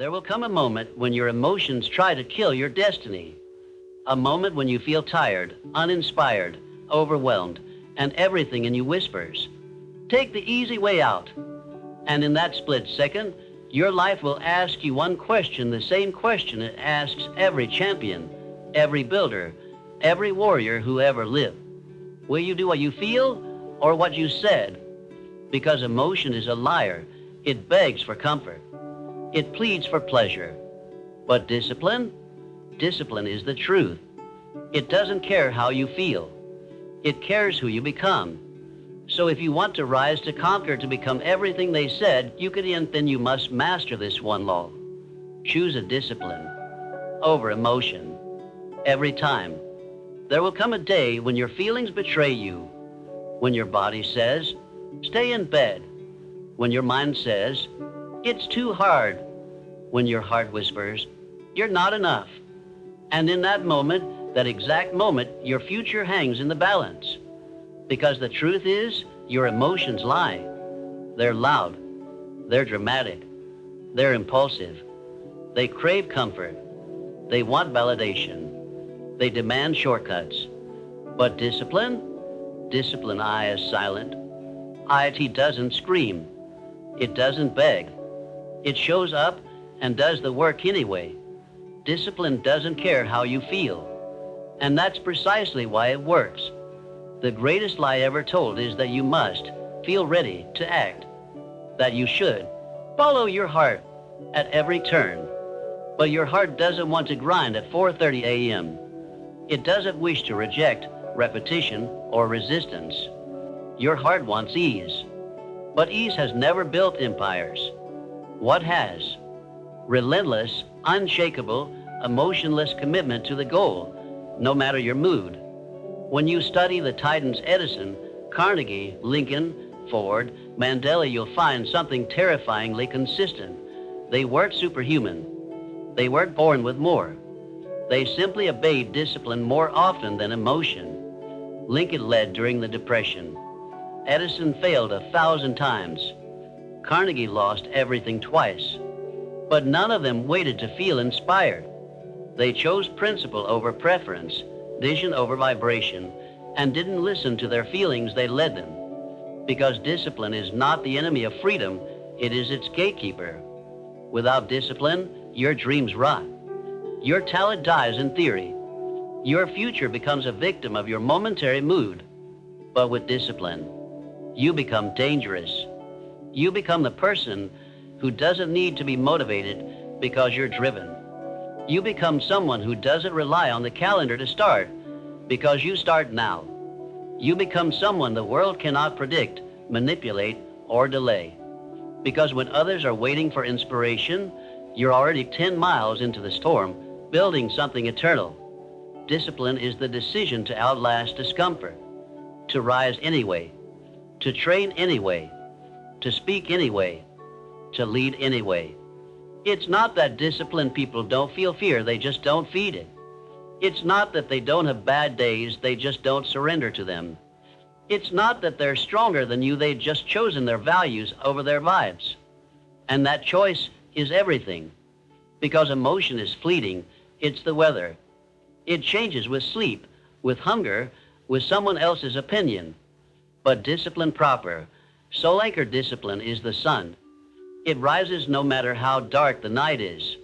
There will come a moment when your emotions try to kill your destiny. A moment when you feel tired, uninspired, overwhelmed, and everything in you whispers, "Take the easy way out." And in that split second, your life will ask you one question, the same question it asks every champion, every builder, every warrior who ever lived. Will you do what you feel or what you said? Because emotion is a liar. It begs for comfort. It pleads for pleasure. But discipline? Discipline is the truth. It doesn't care how you feel. It cares who you become. So if you want to rise to conquer, to become everything they said you could, then you must master this one law. Choose a discipline over emotion every time. There will come a day when your feelings betray you, when your body says, "Stay in bed," when your mind says, "It's too hard," when your heart whispers, "You're not enough." And in that moment, that exact moment, your future hangs in the balance. Because the truth is, your emotions lie. They're loud. They're dramatic. They're impulsive. They crave comfort. They want validation. They demand shortcuts. But discipline? Discipline, I is silent. It doesn't scream. It doesn't beg. It shows up and does the work anyway. Discipline doesn't care how you feel. And that's precisely why it works. The greatest lie ever told is that you must feel ready to act, that you should follow your heart at every turn. But your heart doesn't want to grind at 4:30 a.m. It doesn't wish to reject repetition or resistance. Your heart wants ease. But ease has never built empires. What has? Relentless, unshakable, emotionless commitment to the goal, no matter your mood. When you study the titans Edison, Carnegie, Lincoln, Ford, Mandela, you'll find something terrifyingly consistent. They weren't superhuman. They weren't born with more. They simply obeyed discipline more often than emotion. Lincoln led during the Depression. Edison failed 1,000 times. Carnegie lost everything twice. But none of them waited to feel inspired. They chose principle over preference, vision over vibration, and didn't listen to their feelings. They led them. Because discipline is not the enemy of freedom, it is its gatekeeper. Without discipline, your dreams rot. Your talent dies in theory. Your future becomes a victim of your momentary mood. But with discipline, you become dangerous. You become the person who doesn't need to be motivated because you're driven. You become someone who doesn't rely on the calendar to start because you start now. You become someone the world cannot predict, manipulate, or delay. Because when others are waiting for inspiration, you're already 10 miles into the storm, building something eternal. Discipline is the decision to outlast discomfort, to rise anyway, to train anyway, to speak anyway, to lead anyway. It's not that disciplined people don't feel fear, they just don't feed it. It's not that they don't have bad days, they just don't surrender to them. It's not that they're stronger than you, they've just chosen their values over their vibes. And that choice is everything. Because emotion is fleeting, it's the weather. It changes with sleep, with hunger, with someone else's opinion. But discipline proper, soul-anchored discipline, is the sun. It rises no matter how dark the night is.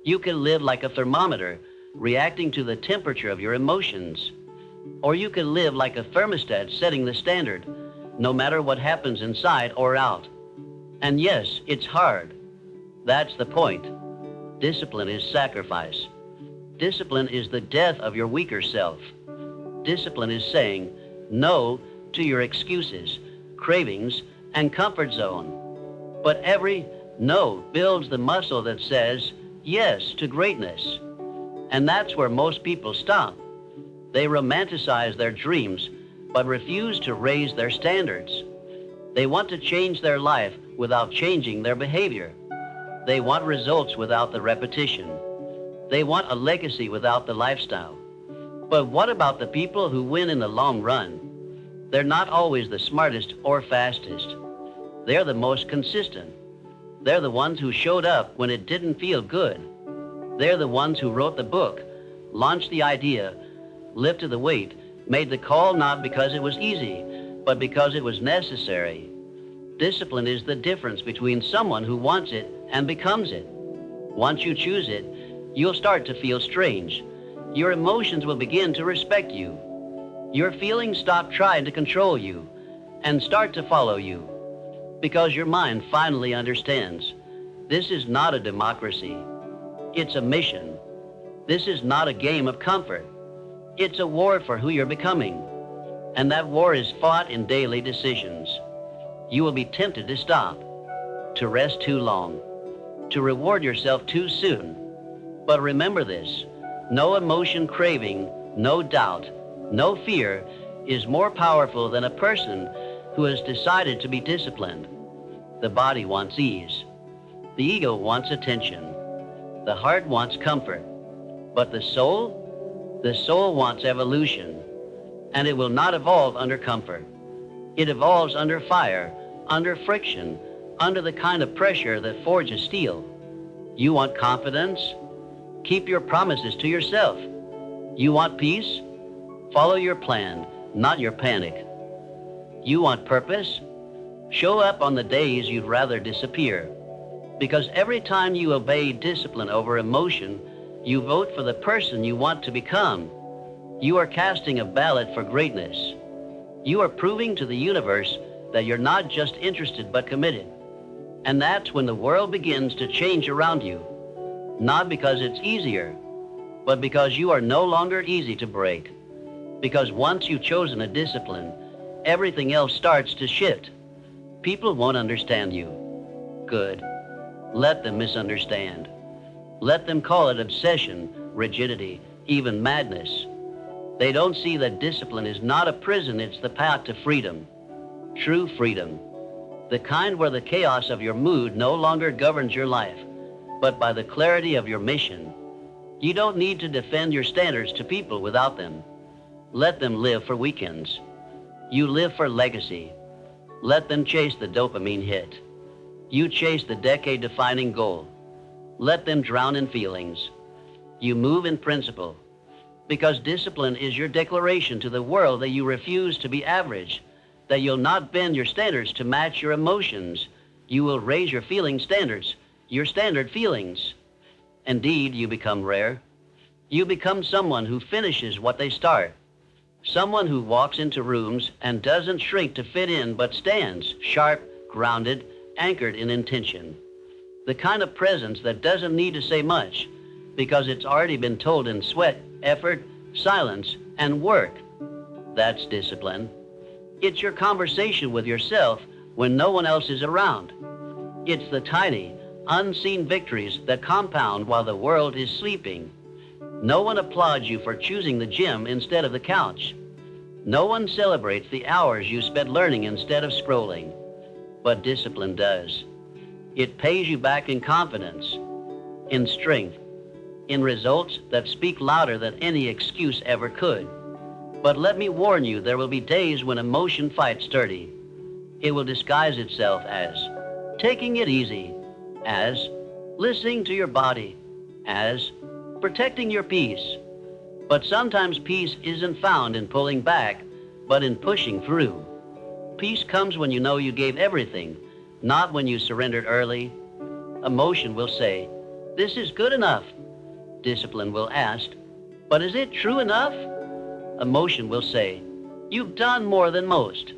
You can live like a thermometer, reacting to the temperature of your emotions. Or you can live like a thermostat, setting the standard, no matter what happens inside or out. And yes, it's hard. That's the point. Discipline is sacrifice. Discipline is the death of your weaker self. Discipline is saying no to your excuses, cravings, and comfort zone. But every no builds the muscle that says yes to greatness. And that's where most people stop. They romanticize their dreams, but refuse to raise their standards. They want to change their life without changing their behavior. They want results without the repetition. They want a legacy without the lifestyle. But what about the people who win in the long run? They're not always the smartest or fastest. They're the most consistent. They're the ones who showed up when it didn't feel good. They're the ones who wrote the book, launched the idea, lifted the weight, made the call not because it was easy, but because it was necessary. Discipline is the difference between someone who wants it and becomes it. Once you choose it, you'll start to feel strange. Your emotions will begin to respect you. Your feelings stop trying to control you and start to follow you, because your mind finally understands. This is not a democracy. It's a mission. This is not a game of comfort. It's a war for who you're becoming. And that war is fought in daily decisions. You will be tempted to stop, to rest too long, to reward yourself too soon. But remember this: no emotion craving, no doubt, no fear is more powerful than a person who has decided to be disciplined. The body wants ease. The ego wants attention. The heart wants comfort. But the soul wants evolution. And it will not evolve under comfort. It evolves under fire, under friction, under the kind of pressure that forges steel. You want confidence? Keep your promises to yourself. You want peace? Follow your plan, not your panic. You want purpose? Show up on the days you'd rather disappear. Because every time you obey discipline over emotion, you vote for the person you want to become. You are casting a ballot for greatness. You are proving to the universe that you're not just interested but committed. And that's when the world begins to change around you. Not because it's easier, but because you are no longer easy to break. Because once you've chosen a discipline, everything else starts to shift. People won't understand you. Good. Let them misunderstand. Let them call it obsession, rigidity, even madness. They don't see that discipline is not a prison, it's the path to freedom. True freedom. The kind where the chaos of your mood no longer governs your life, but by the clarity of your mission. You don't need to defend your standards to people without them. Let them live for weekends. You live for legacy. Let them chase the dopamine hit. You chase the decade-defining goal. Let them drown in feelings. You move in principle. Because discipline is your declaration to the world that you refuse to be average, that you'll not bend your standards to match your emotions. You will raise your feeling standards, your standard feelings. Indeed, you become rare. You become someone who finishes what they start. Someone who walks into rooms and doesn't shrink to fit in, but stands sharp, grounded, anchored in intention. The kind of presence that doesn't need to say much because it's already been told in sweat, effort, silence, and work. That's discipline. It's your conversation with yourself when no one else is around. It's the tiny, unseen victories that compound while the world is sleeping. No one applauds you for choosing the gym instead of the couch. No one celebrates the hours you spent learning instead of scrolling. But discipline does. It pays you back in confidence, in strength, in results that speak louder than any excuse ever could. But let me warn you, there will be days when emotion fights sturdy. It will disguise itself as taking it easy, as listening to your body, as protecting your peace. But sometimes peace isn't found in pulling back, but in pushing through. Peace comes when you know you gave everything, not when you surrendered early. Emotion will say, "This is good enough." Discipline will ask, "But is it true enough?" Emotion will say, "You've done more than most."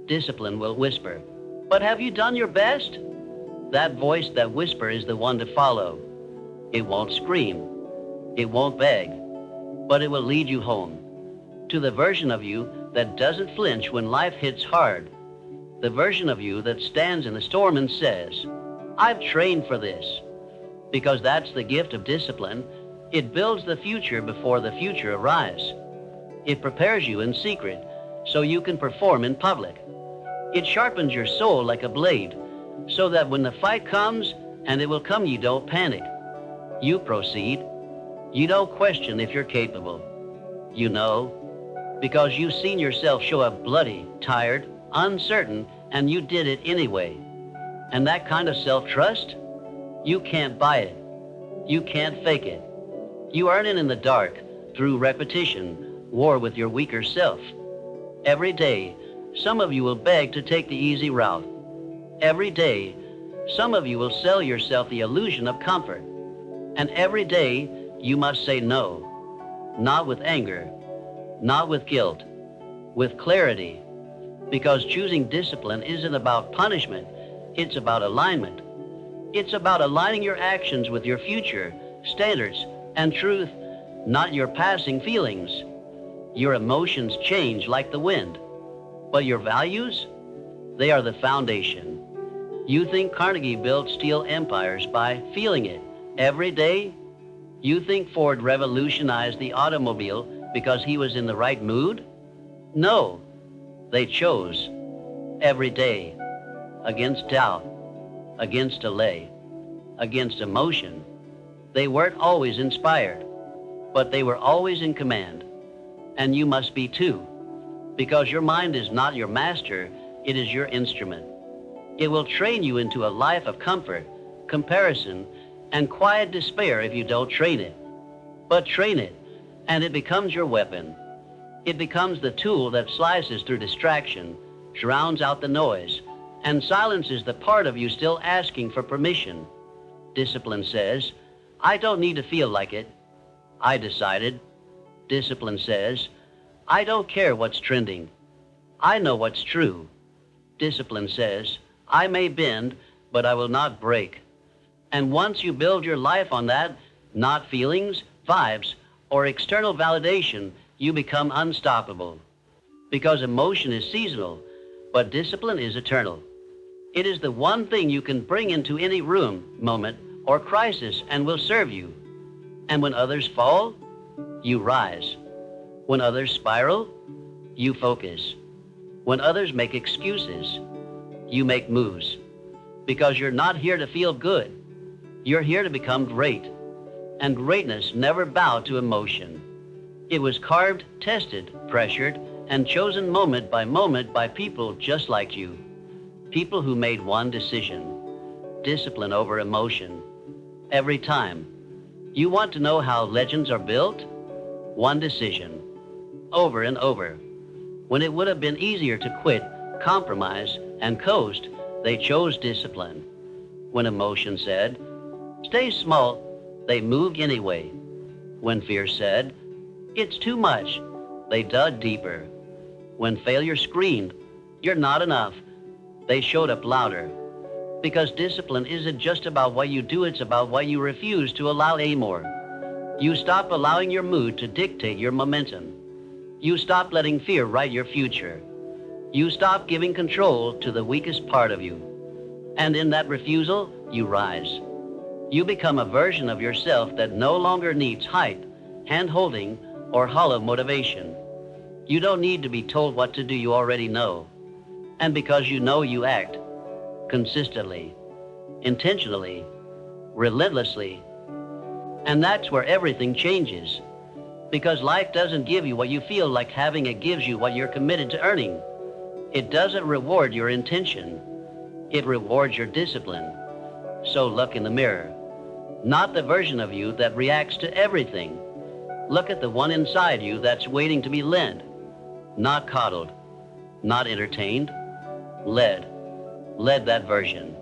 Discipline will whisper, "But have you done your best?" That voice that whisper is the one to follow. It won't scream. It won't beg. But it will lead you home, to the version of you that doesn't flinch when life hits hard. The version of you that stands in the storm and says, "I've trained for this." Because that's the gift of discipline. It builds the future before the future arrives. It prepares you in secret so you can perform in public. It sharpens your soul like a blade so that when the fight comes, and it will come, you don't panic. You proceed. You don't question if you're capable. You know, because you've seen yourself show up bloody, tired, uncertain, and you did it anyway. And that kind of self-trust, you can't buy it. You can't fake it. You earn it in the dark through repetition, war with your weaker self. Every day, some of you will beg to take the easy route. Every day, some of you will sell yourself the illusion of comfort. And every day, you must say no. Not with anger, not with guilt, with clarity. Because choosing discipline isn't about punishment, it's about alignment. It's about aligning your actions with your future, standards, and truth, not your passing feelings. Your emotions change like the wind, but your values, they are the foundation. You think Carnegie built steel empires by feeling it every day? You think Ford revolutionized the automobile because he was in the right mood? No, they chose every day, against doubt, against delay, against emotion. They weren't always inspired, but they were always in command. And you must be too, because your mind is not your master, it is your instrument. It will train you into a life of comfort, comparison, and quiet despair if you don't train it. But train it, and it becomes your weapon. It becomes the tool that slices through distraction, drowns out the noise, and silences the part of you still asking for permission. Discipline says, I don't need to feel like it. I decided. Discipline says, I don't care what's trending. I know what's true. Discipline says, I may bend, but I will not break. And once you build your life on that, not feelings, vibes, or external validation, you become unstoppable. Because emotion is seasonal, but discipline is eternal. It is the one thing you can bring into any room, moment, or crisis and will serve you. And when others fall, you rise. When others spiral, you focus. When others make excuses, you make moves. Because you're not here to feel good. You're here to become great. And greatness never bowed to emotion. It was carved, tested, pressured, and chosen moment by people just like you. People who made one decision. Discipline over emotion. Every time. You want to know how legends are built? One decision. Over and over. When it would have been easier to quit, compromise, and coast, they chose discipline. When emotion said, stay small, they moved anyway. When fear said, it's too much, they dug deeper. When failure screamed, you're not enough, they showed up louder. Because discipline isn't just about what you do, it's about what you refuse to allow anymore. You stop allowing your mood to dictate your momentum. You stop letting fear write your future. You stop giving control to the weakest part of you. And in that refusal, you rise. You become a version of yourself that no longer needs hype, hand-holding, or hollow motivation. You don't need to be told what to do, you already know. And because you know, you act. Consistently, intentionally, relentlessly. And that's where everything changes. Because life doesn't give you what you feel like having, it gives you what you're committed to earning. It doesn't reward your intention. It rewards your discipline. So look in the mirror. Not the version of you that reacts to everything. Look at the one inside you that's waiting to be led. Not coddled, not entertained, led. Led that version.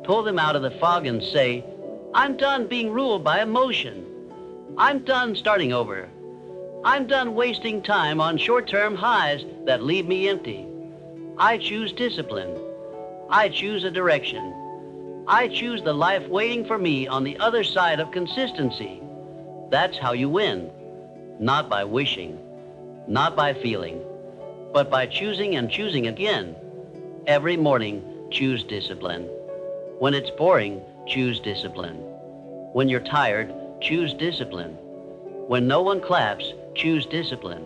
Pull them out of the fog and say, I'm done being ruled by emotion. I'm done starting over. I'm done wasting time on short-term highs that leave me empty. I choose discipline. I choose a direction. I choose the life waiting for me on the other side of consistency. That's how you win. Not by wishing, not by feeling, but by choosing and choosing again. Every morning, choose discipline. When it's boring, choose discipline. When you're tired, choose discipline. When no one claps, choose discipline.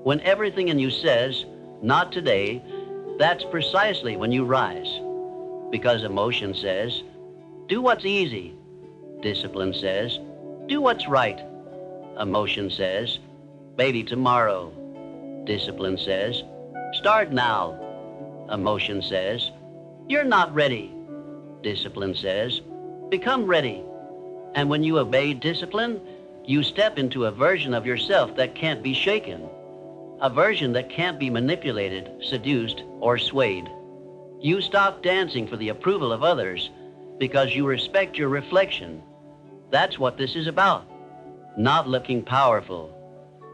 When everything in you says, not today, that's precisely when you rise. Because emotion says, do what's easy. Discipline says, do what's right. Emotion says, maybe tomorrow. Discipline says, start now. Emotion says, you're not ready. discipline says. Become ready. And when you obey discipline, you step into a version of yourself that can't be shaken, a version that can't be manipulated, seduced, or swayed. You stop dancing for the approval of others because you respect your reflection. That's what this is about. Not looking powerful,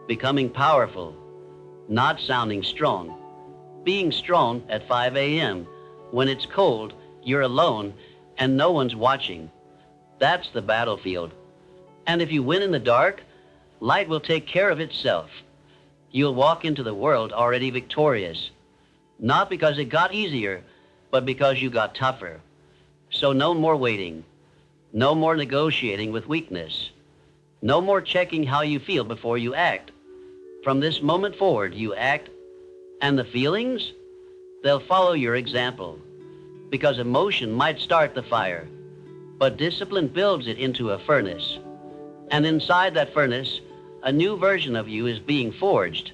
becoming powerful, not sounding strong, being strong at 5 a.m. when it's cold, you're alone, and no one's watching. That's the battlefield. And if you win in the dark, light will take care of itself. You'll walk into the world already victorious, not because it got easier, but because you got tougher. So no more waiting, no more negotiating with weakness, no more checking how you feel before you act. From this moment forward, you act, and the feelings, they'll follow your example, because emotion might start the fire, but discipline builds it into a furnace. And inside that furnace, a new version of you is being forged,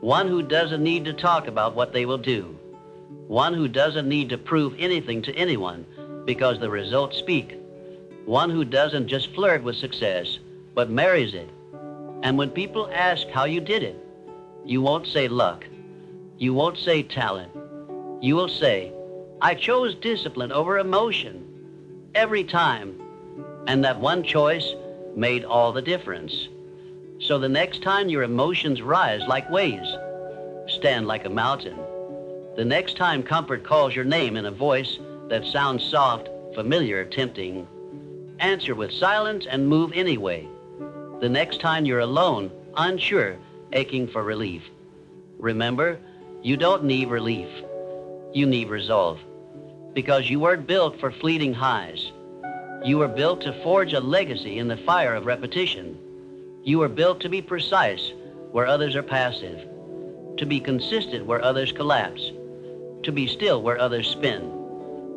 one who doesn't need to talk about what they will do, one who doesn't need to prove anything to anyone because the results speak, one who doesn't just flirt with success, but marries it. And when people ask how you did it, you won't say luck, you won't say talent, you will say, I chose discipline over emotion every time, and that one choice made all the difference. So the next time your emotions rise like waves, stand like a mountain. The next time comfort calls your name in a voice that sounds soft, familiar, tempting, answer with silence and move anyway. The next time you're alone, unsure, aching for relief, remember, you don't need relief. You need resolve. Because you weren't built for fleeting highs. You were built to forge a legacy in the fire of repetition. You were built to be precise where others are passive, to be consistent where others collapse, to be still where others spin.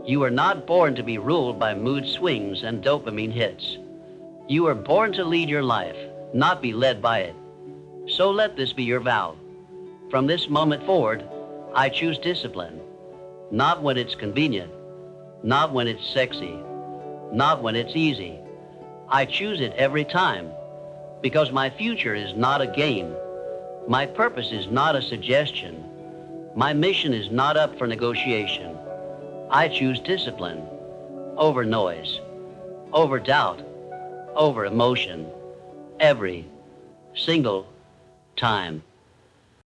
You were not born to be ruled by mood swings and dopamine hits. You were born to lead your life, not be led by it. So let this be your vow. From this moment forward, I choose discipline. Not when it's convenient, not when it's sexy, not when it's easy. I choose it every time, because my future is not a game. My purpose is not a suggestion. My mission is not up for negotiation. I choose discipline over noise, over doubt, over emotion, every single time.